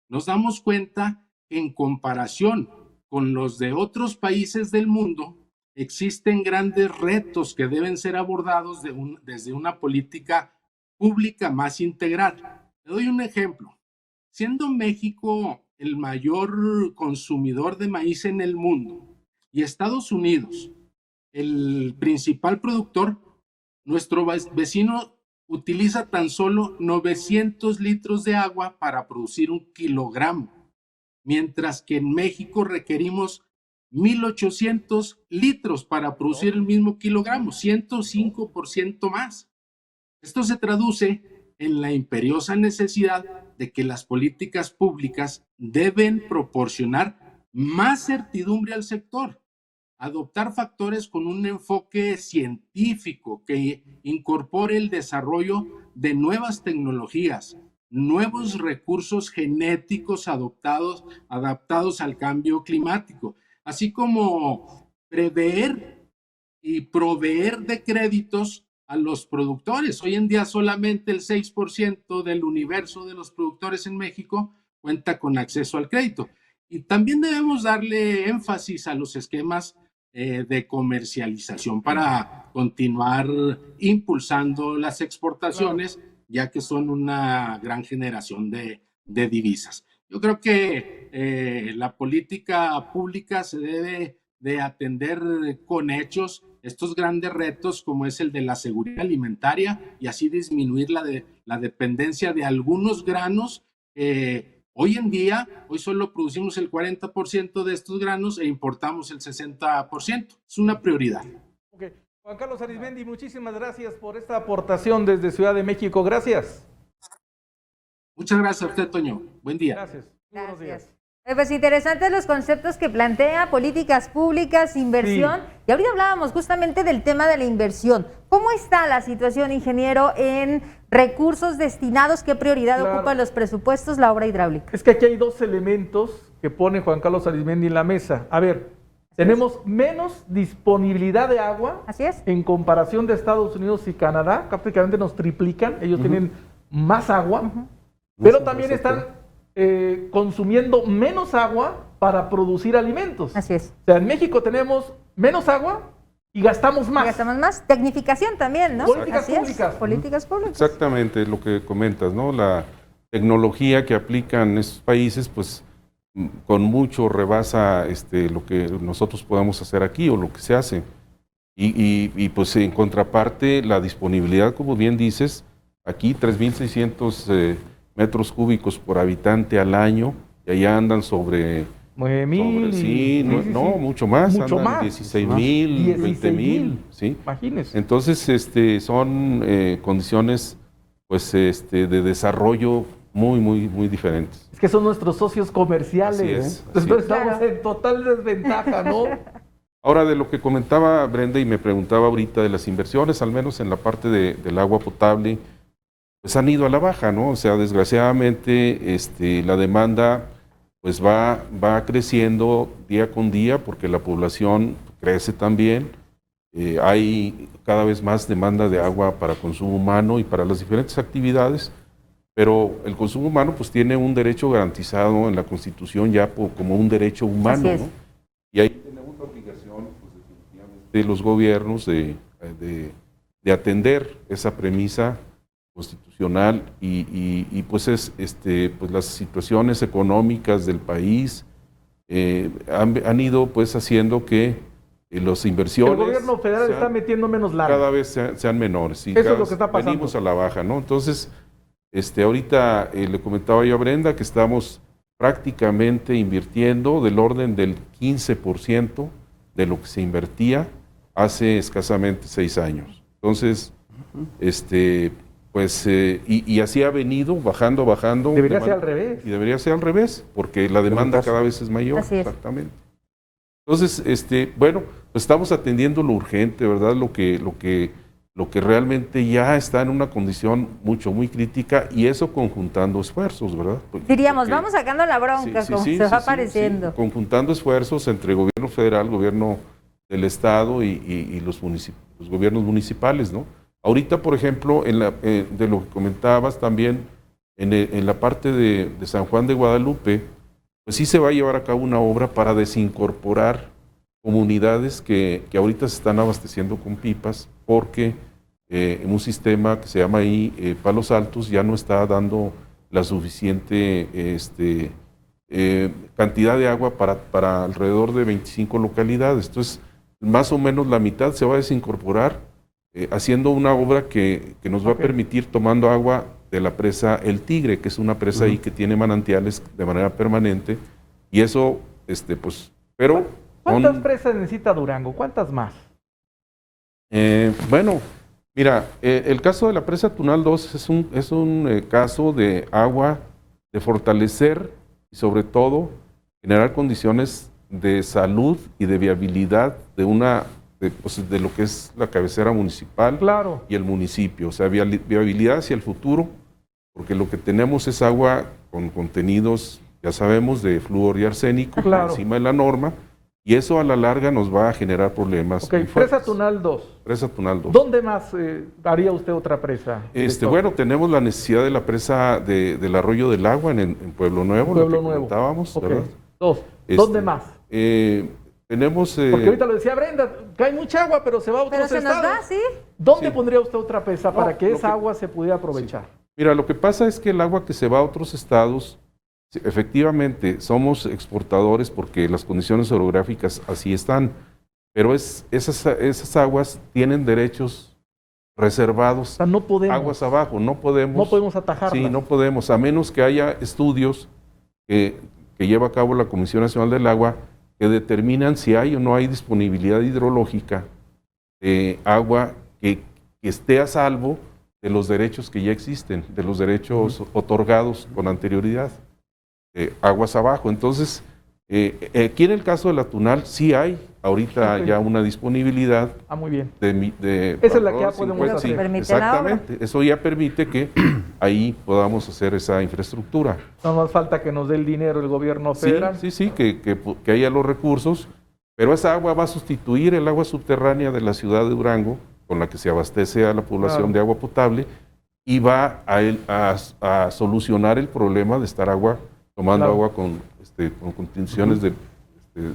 Nos damos cuenta que en comparación con los de otros países del mundo, existen grandes retos que deben ser abordados desde una política pública más integral. Le doy un ejemplo. Siendo México el mayor consumidor de maíz en el mundo y Estados Unidos el principal productor, nuestro vecino utiliza tan solo 900 litros de agua para producir 1 kilogramo, mientras que en México requerimos 1,800 litros para producir el mismo kilogramo, 105% más. Esto se traduce en la imperiosa necesidad de que las políticas públicas deben proporcionar más certidumbre al sector, adoptar factores con un enfoque científico que incorpore el desarrollo de nuevas tecnologías, nuevos recursos genéticos adaptados al cambio climático, así como prever y proveer de créditos a los productores. Hoy en día solamente el 6% del universo de los productores en México cuenta con acceso al crédito. Y también debemos darle énfasis a los esquemas de comercialización para continuar impulsando las exportaciones, ya que son una gran generación de divisas. Yo creo que la política pública se debe de atender con hechos estos grandes retos como es el de la seguridad alimentaria y así disminuir la dependencia de algunos granos. Hoy solo producimos el 40% de estos granos e importamos el 60%. Es una prioridad. Okay. Juan Carlos Arizmendi, muchísimas gracias por esta aportación desde Ciudad de México. Gracias. Muchas gracias a usted, Toño. Buen día. Gracias. Muy buenos días. Pues interesantes los conceptos que plantea, políticas públicas, inversión. Sí. Y ahorita hablábamos justamente del tema de la inversión. ¿Cómo está la situación, ingeniero, en recursos destinados? ¿Qué prioridad ocupan los presupuestos, la obra hidráulica? Es que aquí hay dos elementos que pone Juan Carlos Arizmendi en la mesa. A ver, tenemos menos disponibilidad de agua. Así es. En comparación de Estados Unidos y Canadá, prácticamente nos triplican. Ellos tienen más agua, pero también están consumiendo menos agua para producir alimentos. Así es. O sea, en México tenemos menos agua y gastamos más. Y gastamos más. Tecnificación también, ¿no? Políticas públicas. Políticas públicas. Exactamente, lo que comentas, ¿no? La tecnología que aplican estos países, pues, con mucho rebasa lo que nosotros podamos hacer aquí o lo que se hace. Y pues, en contraparte, la disponibilidad, como bien dices, aquí 3,600 metros cúbicos por habitante al año, y allá andan sobre 9,000. Sí, mucho más, mucho andan más. 16,000, 20,000, ¿sí? Imagínense. Entonces, son condiciones, pues, de desarrollo muy diferentes. Es que son nuestros socios comerciales. Así es, Entonces estamos en total desventaja, ¿no? Ahora, de lo que comentaba Brenda y me preguntaba ahorita de las inversiones, al menos en la parte del agua potable, pues han ido a la baja, ¿no? O sea, desgraciadamente la demanda pues va creciendo día con día porque la población crece también. Hay cada vez más demanda de agua para consumo humano y para las diferentes actividades, pero el consumo humano pues tiene un derecho garantizado en la Constitución ya como un derecho humano, ¿no? Y ahí tenemos la obligación, pues, definitivamente, de los gobiernos de atender esa premisa constitucional y pues pues las situaciones económicas del país han ido pues haciendo que las inversiones... El gobierno federal está metiendo menos lana. Cada vez sean menores. Sí, eso es lo que está pasando. Venimos a la baja, ¿no? Entonces, ahorita le comentaba yo a Brenda que estamos prácticamente invirtiendo del orden del 15% de lo que se invertía hace escasamente 6 años. Entonces, pues, y así ha venido bajando. Debería ser al revés. Y debería ser al revés, porque la demanda cada vez es mayor. Así es. Exactamente. Entonces, bueno, pues estamos atendiendo lo urgente, ¿verdad? Lo que realmente ya está en una condición muy crítica, y eso conjuntando esfuerzos, ¿verdad? Diríamos, vamos sacando la bronca, como se va apareciendo. Sí, conjuntando esfuerzos entre gobierno federal, gobierno del estado y los gobiernos municipales, ¿no? Ahorita, por ejemplo, de lo que comentabas también, en la parte de San Juan de Guadalupe, pues sí se va a llevar a cabo una obra para desincorporar comunidades que ahorita se están abasteciendo con pipas, porque en un sistema que se llama ahí Palos Altos ya no está dando la suficiente cantidad de agua para alrededor de 25 localidades. Entonces, más o menos la mitad se va a desincorporar, haciendo una obra que nos va a permitir, tomando agua de la presa El Tigre, que es una presa ahí que tiene manantiales de manera permanente, y eso, pues, pero... ¿Cuántas presas necesita Durango? ¿Cuántas más? Bueno, mira, el caso de la presa Tunal 2 es un caso de agua, de fortalecer y sobre todo generar condiciones de salud y de viabilidad de lo que es la cabecera municipal, claro, y el municipio, o sea, viabilidad hacia el futuro, porque lo que tenemos es agua con contenidos, ya sabemos, de flúor y arsénico, claro, encima de la norma, y eso a la larga nos va a generar problemas. Ok, presa Tunal 2. Presa Tunal 2. ¿Dónde más haría usted otra presa? Bueno, tenemos la necesidad de la presa del Arroyo del Agua en Pueblo Nuevo, lo que comentábamos, okay, ¿verdad? 2. ¿Dónde más? Tenemos... Porque ahorita lo decía Brenda, cae mucha agua, pero se va a otros estados. Pero se nos va, ¿sí? ¿Dónde pondría usted otra presa para que esa agua se pudiera aprovechar? Sí. Mira, lo que pasa es que el agua que se va a otros estados, efectivamente somos exportadores porque las condiciones orográficas así están, pero esas aguas tienen derechos reservados, o sea, no podemos, aguas abajo, no podemos atajarlas. Sí, no podemos, a menos que haya estudios que lleva a cabo la Comisión Nacional del Agua, que determinan si hay o no hay disponibilidad hidrológica de agua que esté a salvo de los derechos que ya existen, de los derechos otorgados con anterioridad, aguas abajo. Entonces, aquí en el caso de la Tunal sí hay ahorita ya una disponibilidad. Muy bien. Esa es la que ya podemos hacer. Exactamente, eso ya permite que ahí podamos hacer esa infraestructura. No nos falta que nos dé el dinero el gobierno federal. Sí, que haya los recursos, pero esa agua va a sustituir el agua subterránea de la ciudad de Durango, con la que se abastece a la población de agua potable, y va a solucionar el problema de estar tomando agua con condiciones de...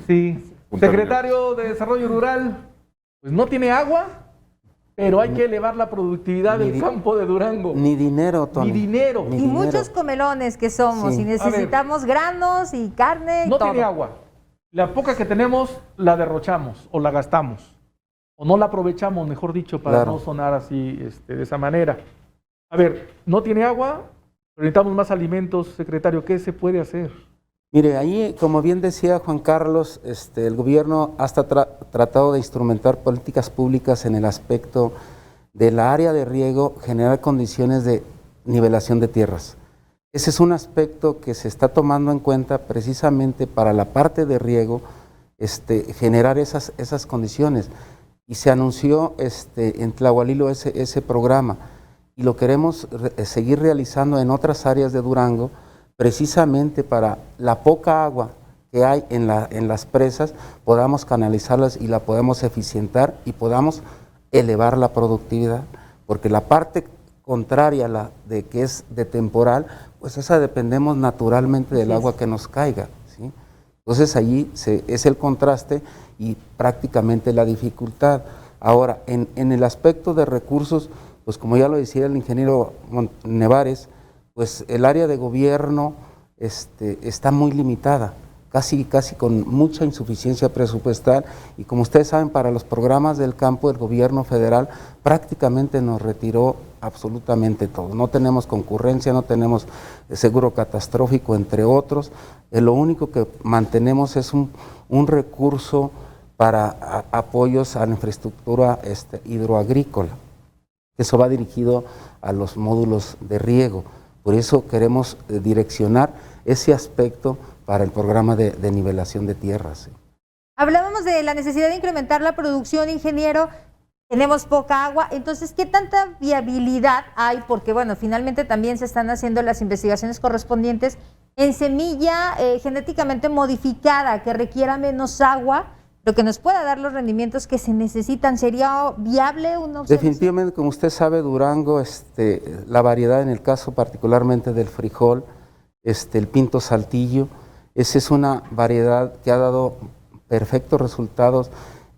Sí. Secretario de Desarrollo Rural, pues no tiene agua, pero hay que elevar la productividad del campo de Durango. Ni dinero, Tony. Ni dinero. Y muchos comelones que somos, y necesitamos granos y carne y no todo. Tiene agua. La poca que tenemos la derrochamos o la gastamos. O no la aprovechamos, mejor dicho, para no sonar así, de esa manera. A ver, no tiene agua, necesitamos más alimentos, secretario. ¿Qué se puede hacer? Mire, ahí, como bien decía Juan Carlos, el gobierno ha hasta tratado de instrumentar políticas públicas en el aspecto de la área de riego, generar condiciones de nivelación de tierras. Ese es un aspecto que se está tomando en cuenta precisamente para la parte de riego, generar esas condiciones. Y se anunció en Tlahualilo ese programa, y lo queremos seguir realizando en otras áreas de Durango, precisamente para la poca agua que hay en las presas, podamos canalizarlas y la podemos eficientar y podamos elevar la productividad, porque la parte contraria, la de que es de temporal, pues esa dependemos naturalmente del agua que nos caiga, ¿sí? Entonces allí es el contraste y prácticamente la dificultad. Ahora, en el aspecto de recursos, pues como ya lo decía el ingeniero Nevares, pues el área de gobierno está muy limitada, casi con mucha insuficiencia presupuestal, y como ustedes saben, para los programas del campo el gobierno federal prácticamente nos retiró absolutamente todo. No tenemos concurrencia, no tenemos seguro catastrófico, entre otros. Lo único que mantenemos es un recurso para apoyos a la infraestructura hidroagrícola. Eso va dirigido a los módulos de riego. Por eso queremos direccionar ese aspecto para el programa de nivelación de tierras. Hablábamos de la necesidad de incrementar la producción, ingeniero. Tenemos poca agua, entonces, ¿qué tanta viabilidad hay? Porque, bueno, finalmente también se están haciendo las investigaciones correspondientes en semilla genéticamente modificada que requiera menos agua, pero que nos pueda dar los rendimientos que se necesitan. ¿Sería viable una observación? Definitivamente, como usted sabe, Durango, la variedad en el caso particularmente del frijol, el pinto saltillo, esa es una variedad que ha dado perfectos resultados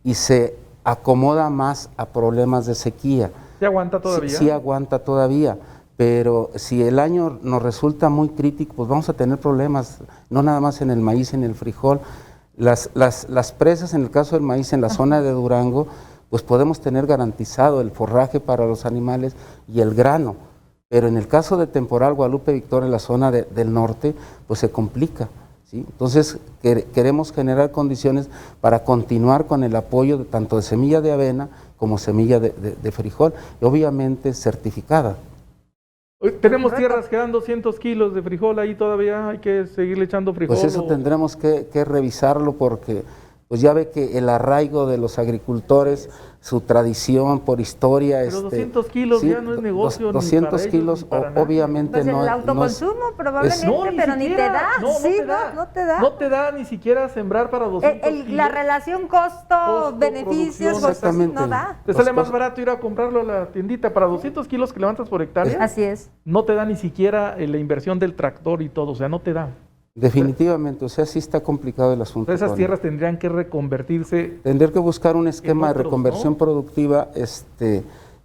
y se acomoda más a problemas de sequía. ¿Se aguanta todavía? Sí aguanta todavía, pero si el año nos resulta muy crítico, pues vamos a tener problemas, no nada más en el maíz, en el frijol. Las presas, en el caso del maíz, en la zona de Durango, pues podemos tener garantizado el forraje para los animales y el grano, pero en el caso de temporal Guadalupe Victoria, en la zona del norte, pues se complica. ¿Sí? Entonces queremos generar condiciones para continuar con el apoyo tanto de semilla de avena como semilla de frijol, y obviamente certificada. Tenemos tierras que dan 200 kilos de frijol ahí todavía, hay que seguirle echando frijol. Pues eso tendremos que revisarlo porque pues ya ve que el arraigo de los agricultores, su tradición por historia. Pero 200 kilos sí, ya no es negocio. 200 ni kilos para obviamente pues no el autoconsumo no probablemente, pero ni te da. No te da. No te da ni siquiera sembrar para 200 kilos. La relación costo-beneficios no da. Te sale más barato ir a comprarlo a la tiendita para 200 kilos que levantas por hectárea. Así es. No te da ni siquiera la inversión del tractor y todo, o sea, no te da. Definitivamente, o sea, sí está complicado el asunto. Esas tierras tendrían que reconvertirse. Tendría que buscar un esquema de reconversión productiva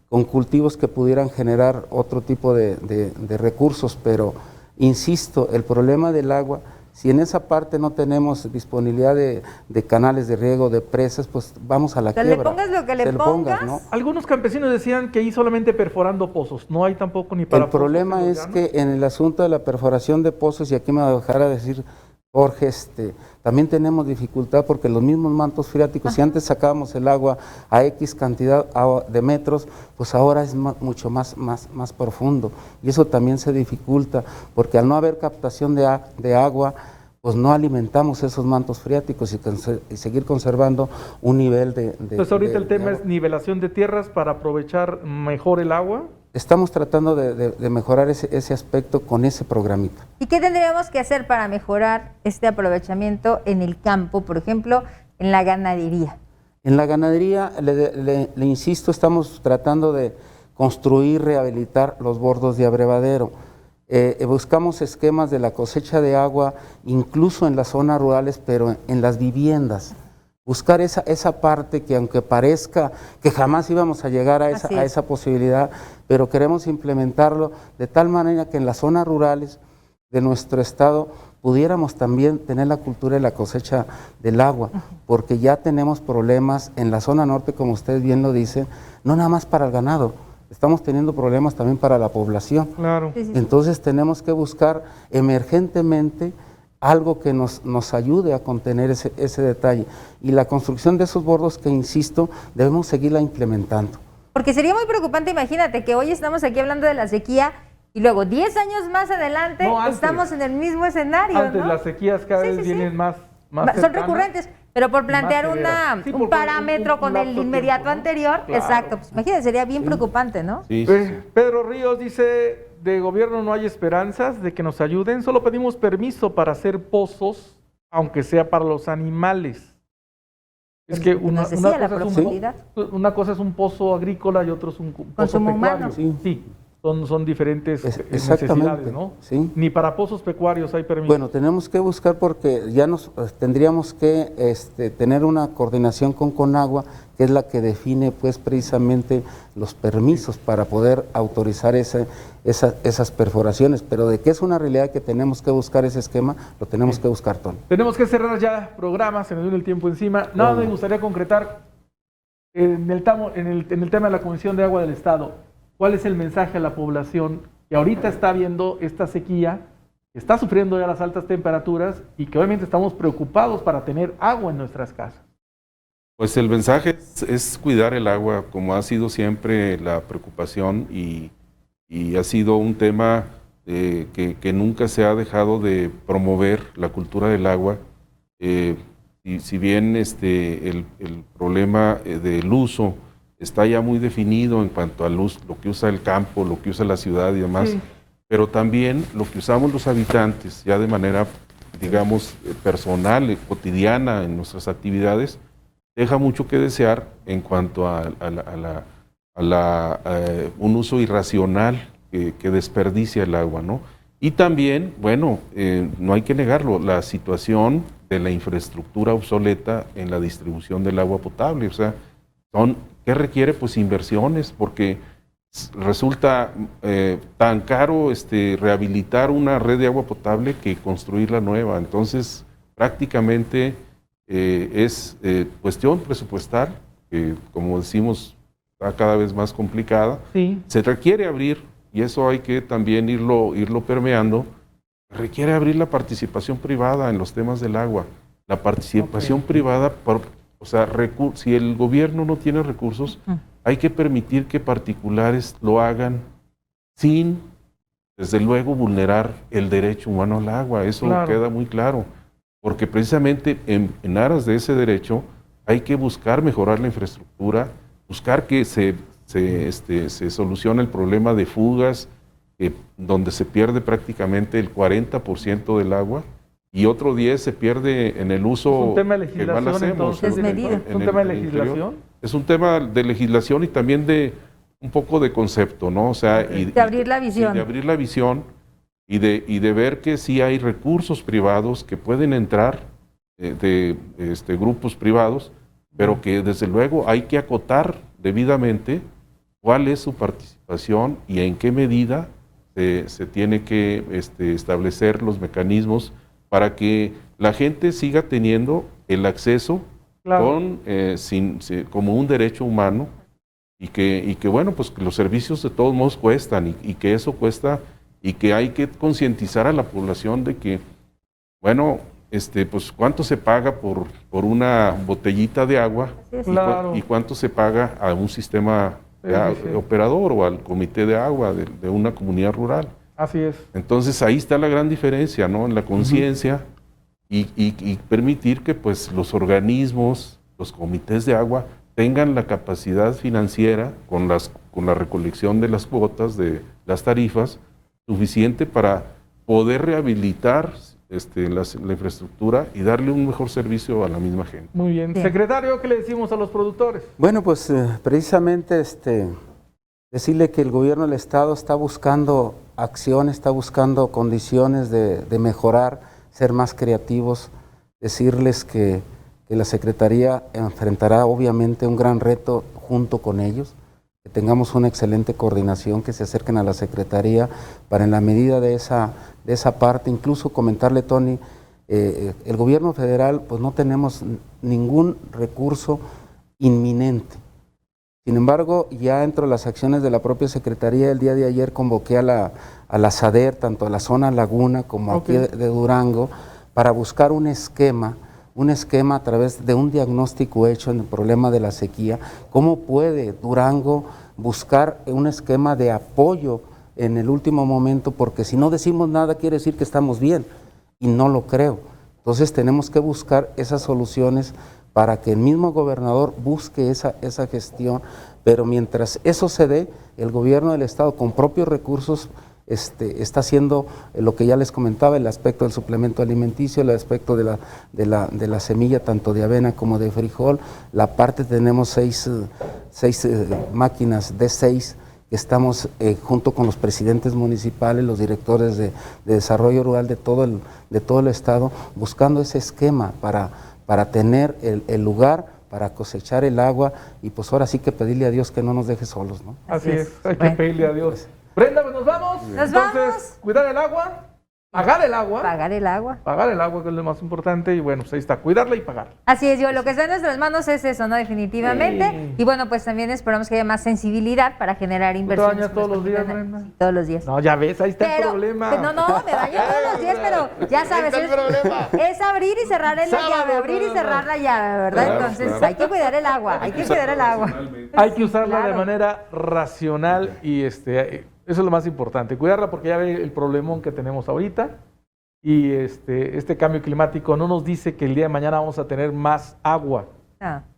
con cultivos que pudieran generar otro tipo de recursos, pero insisto, el problema del agua, si en esa parte no tenemos disponibilidad de canales de riego, de presas, pues vamos a la quiebra. Le pongas lo que le pongas. ¿no? Algunos campesinos decían que ahí solamente perforando pozos, no hay tampoco ni para. El problema es que en el asunto de la perforación de pozos, y aquí me va a dejar a decir Jorge, también tenemos dificultad porque los mismos mantos freáticos, si antes sacábamos el agua a X cantidad de metros, pues ahora es mucho más profundo, y eso también se dificulta porque al no haber captación de agua, pues no alimentamos esos mantos freáticos y seguir conservando un nivel de Entonces ahorita el tema es nivelación de tierras para aprovechar mejor el agua. Estamos tratando de mejorar ese aspecto con ese programita. ¿Y qué tendríamos que hacer para mejorar este aprovechamiento en el campo, por ejemplo, en la ganadería? En la ganadería, le insisto, estamos tratando de construir, rehabilitar los bordos de abrevadero. Buscamos esquemas de la cosecha de agua, incluso en las zonas rurales, pero en las viviendas. Buscar esa parte que aunque parezca que jamás íbamos a llegar a esa posibilidad, pero queremos implementarlo de tal manera que en las zonas rurales de nuestro estado pudiéramos también tener la cultura de la cosecha del agua, porque ya tenemos problemas en la zona norte, como ustedes bien lo dicen, no nada más para el ganado, estamos teniendo problemas también para la población. Claro. Entonces tenemos que buscar emergentemente algo que nos ayude a contener ese detalle. Y la construcción de esos bordos que, insisto, debemos seguirla implementando. Porque sería muy preocupante, imagínate, que hoy estamos aquí hablando de la sequía y luego 10 años más adelante estamos en el mismo escenario, Antes ¿no? las sequías cada vez vienen más son cercanas, recurrentes, pero por plantear un parámetro con el inmediato anterior, claro. Exacto, pues imagínate, sería bien preocupante, ¿no? Sí. Pedro Ríos dice, de gobierno no hay esperanzas de que nos ayuden, solo pedimos permiso para hacer pozos, aunque sea para los animales. Es que una cosa es un pozo agrícola y otro es un pozo pecuario. Sí. Son diferentes necesidades, ¿no? Sí. Ni para pozos pecuarios hay permiso. Bueno, tenemos que buscar porque ya tendríamos que tener una coordinación con Conagua, que es la que define pues precisamente los permisos para poder autorizar esas perforaciones, pero de que es una realidad que tenemos que buscar ese esquema, lo tenemos que buscar, Tony. Tenemos que cerrar ya programas, se nos viene el tiempo encima. Nada me gustaría concretar en el tema de la Comisión de Agua del Estado. ¿Cuál es el mensaje a la población que ahorita está viendo esta sequía, que está sufriendo ya las altas temperaturas y que obviamente estamos preocupados para tener agua en nuestras casas? Pues el mensaje es cuidar el agua, como ha sido siempre la preocupación y ha sido un tema que nunca se ha dejado de promover la cultura del agua. y si bien el problema del uso está ya muy definido en cuanto al uso, lo que usa el campo, lo que usa la ciudad y demás, Sí. pero también lo que usamos los habitantes ya de manera, digamos, personal, cotidiana en nuestras actividades, deja mucho que desear en cuanto a un uso irracional que desperdicia el agua, ¿no? Y también, bueno, no hay que negarlo, la situación de la infraestructura obsoleta en la distribución del agua potable, o sea, ¿qué requiere? Pues inversiones, porque resulta tan caro rehabilitar una red de agua potable que construirla nueva. Entonces, prácticamente es cuestión presupuestal, que como decimos, está cada vez más complicada. Sí. Se requiere abrir, y eso hay que también irlo permeando, requiere abrir la participación privada en los temas del agua. La participación privada, o sea, si el gobierno no tiene recursos, hay que permitir que particulares lo hagan sin, desde luego, vulnerar el derecho humano al agua. Eso queda muy claro, porque precisamente en aras de ese derecho hay que buscar mejorar la infraestructura, buscar que se solucione el problema de fugas, donde se pierde prácticamente el 40% del agua, y otro 10 se pierde en el uso. ¿Es un tema de que mal legislación hacemos entonces? ¿Es un tema de legislación? Es un tema de legislación y también de un poco de concepto, ¿no? O sea, de abrir la visión. De abrir la visión y de ver que sí hay recursos privados que pueden entrar de grupos privados, pero que desde luego hay que acotar debidamente cuál es su participación y en qué medida se tiene que establecer los mecanismos para que la gente siga teniendo el acceso como un derecho humano y que bueno, pues que los servicios de todos modos cuestan y que eso cuesta y que hay que concientizar a la población de que, bueno, pues cuánto se paga por una botellita de agua y cuánto se paga a un sistema operador o al comité de agua de una comunidad rural. Así es. Entonces ahí está la gran diferencia, ¿no? En la conciencia y permitir que pues los organismos, los comités de agua tengan la capacidad financiera con la recolección de las cuotas, de las tarifas, suficiente para poder rehabilitar la infraestructura y darle un mejor servicio a la misma gente. Muy bien. Secretario, ¿qué le decimos a los productores? Bueno, pues precisamente decirle que el gobierno del Estado está buscando acciones, está buscando condiciones de mejorar, ser más creativos, decirles que la Secretaría enfrentará obviamente un gran reto junto con ellos, que tengamos una excelente coordinación, que se acerquen a la Secretaría para en la medida de esa parte, incluso comentarle, Tony, el gobierno federal pues no tenemos ningún recurso inminente. Sin embargo, ya dentro de las acciones de la propia Secretaría, el día de ayer convoqué a la SADER, tanto a la zona Laguna como aquí de Durango, para buscar un esquema a través de un diagnóstico hecho en el problema de la sequía, cómo puede Durango buscar un esquema de apoyo en el último momento, porque si no decimos nada quiere decir que estamos bien, y no lo creo. Entonces tenemos que buscar esas soluciones para que el mismo gobernador busque esa gestión, pero mientras eso se dé, el gobierno del Estado con propios recursos está haciendo lo que ya les comentaba, el aspecto del suplemento alimenticio, el aspecto de la semilla, tanto de avena como de frijol. La parte tenemos seis máquinas D6 que estamos junto con los presidentes municipales, los directores de desarrollo rural de todo el estado, buscando ese esquema para tener el lugar, para cosechar el agua y pues ahora sí que pedirle a Dios que no nos deje solos, ¿no? Así es, hay que pedirle a Dios. Brenda, pues nos vamos. Entonces, cuidar el agua, pagar el agua. Pagar el agua. Pagar el agua, que es lo más importante, y bueno, pues ahí está, cuidarla y pagarla. Así es, lo que está en nuestras manos es eso, ¿no? Definitivamente. Sí. Y bueno, pues también esperamos que haya más sensibilidad para generar inversiones. ¿Te bañas todos los días, Brenda? Todos los días. No, ya ves, ahí está el problema. No, me baño todos los días, pero ya sabes, es abrir y cerrar la llave, abrir y cerrar la llave, ¿verdad? Claro, Entonces claro. hay que cuidar el agua, hay que cuidar el agua. Hay que usarla de Claro. manera racional y eso es lo más importante, cuidarla porque ya ve el problemón que tenemos ahorita. y este cambio climático no nos dice que el día de mañana vamos a tener más agua.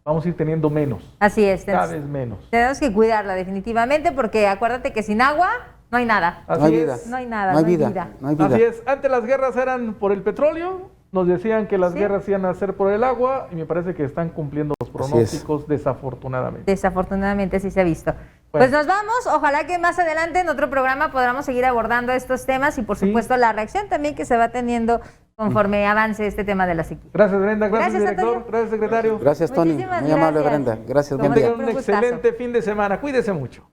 Vamos a ir teniendo menos. Así es. Cada vez menos. Tenemos que cuidarla definitivamente porque acuérdate que sin agua no hay nada. Así es. No hay nada, no hay vida. Así es. Antes las guerras eran por el petróleo, nos decían que las guerras iban a ser por el agua y me parece que están cumpliendo los pronósticos desafortunadamente. Desafortunadamente sí se ha visto. Pues nos vamos, ojalá que más adelante en otro programa podamos seguir abordando estos temas y por supuesto la reacción también que se va teniendo conforme avance este tema de la sequía. Gracias, Brenda, gracias director, Antonio. gracias secretario. Gracias, Tony. Muchísimas Muy amable, gracias. Brenda. Gracias, Que buen día. tengan un excelente fin de semana. Cuídese mucho.